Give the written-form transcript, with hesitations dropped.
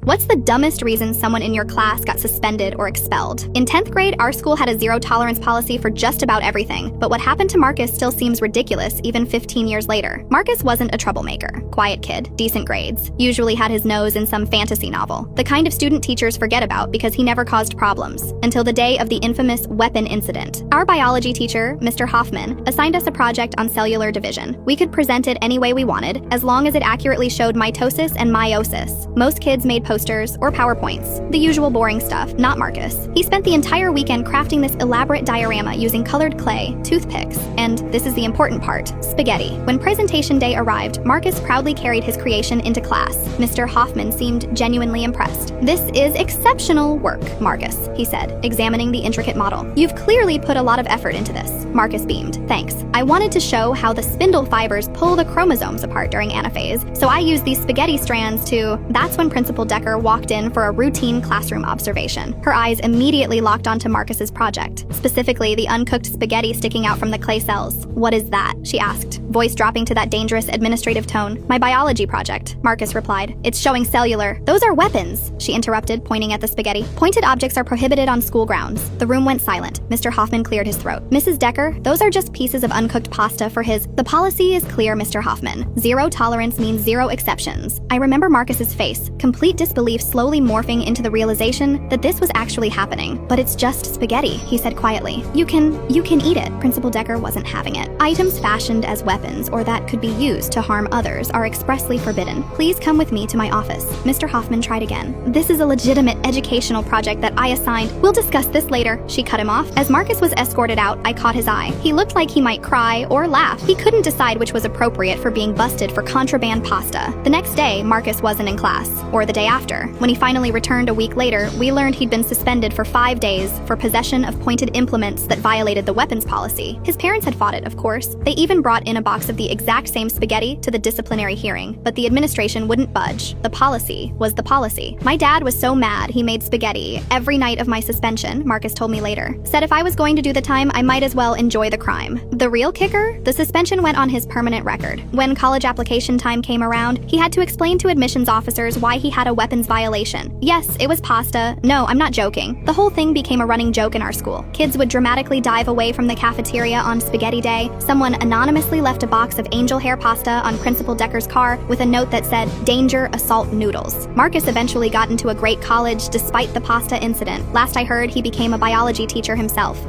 What's the dumbest reason someone in your class got suspended or expelled? In 10th grade, our school had a zero-tolerance policy for just about everything, but what happened to Marcus still seems ridiculous even 15 years later. Marcus wasn't a troublemaker. Quiet kid, decent grades, usually had his nose in some fantasy novel. The kind of student teachers forget about because he never caused problems, until the day of the infamous weapon incident. Our biology teacher, Mr. Hoffman, assigned us a project on cellular division. We could present it any way we wanted, as long as it accurately showed mitosis and meiosis. Most kids made posters or PowerPoints, the usual boring stuff, not Marcus. He spent the entire weekend crafting this elaborate diorama using colored clay, toothpicks, and, this is the important part, spaghetti. When presentation day arrived, Marcus proudly carried his creation into class. Mr. Hoffman seemed genuinely impressed. "This is exceptional work, Marcus," he said, examining the intricate model. "You've clearly put a lot of effort into this." Marcus beamed. "Thanks. I wanted to show how the spindle fibers pull the chromosomes apart during anaphase, so I used these spaghetti strands to..." That's when Principal Decker walked in for a routine classroom observation. Her eyes immediately locked onto Marcus's project, specifically the uncooked spaghetti sticking out from the clay cells. "What is that?" she asked, voice dropping to that dangerous administrative tone. "My biology project," Marcus replied. "It's showing cellular..." "Those are weapons," she interrupted, pointing at the spaghetti. "Pointed objects are prohibited on school grounds." The room went silent. Mr. Hoffman cleared his throat. "Mrs. Decker, those are just pieces of uncooked pasta for his..." "The policy is clear, Mr. Hoffman. Zero tolerance means zero exceptions." I remember Marcus's face, complete disbelief slowly morphing into the realization that this was actually happening. "But it's just spaghetti," he said quietly. You can eat it." Principal Decker wasn't having it. "Items fashioned as weapons or that could be used to harm others are expressly forbidden. Please come with me to my office." Mr. Hoffman tried again. "This is a legitimate educational project that I assigned. We'll discuss this later." She cut him off. As Marcus was escorted out, I caught his eye. He looked like he might cry or laugh. He couldn't decide which was appropriate for being busted for contraband pasta. The next day, Marcus wasn't in class, or the day after. When he finally returned a week later, we learned he'd been suspended for 5 days for possession of pointed implements that violated the weapons policy. His parents had fought it, of course. They even brought in a box of the exact same spaghetti to the disciplinary hearing, but the administration wouldn't budge. The policy was the policy. My dad was so mad he made spaghetti every night of my suspension, Marcus told me later. Said if I was going to do the time, I might as well enjoy the crime. The real kicker? The suspension went on his permanent record. When college application time came around, he had to explain to admissions officers why he had a weapons violation. Yes, it was pasta. No, I'm not joking. The whole thing became a running joke in our school. Kids would dramatically dive away from the cafeteria on spaghetti day. Someone anonymously left a box of angel hair pasta on Principal Decker's car with a note that said, "Danger, assault noodles." Marcus eventually got into a great college despite the pasta incident. Last I heard, he became a biology teacher himself.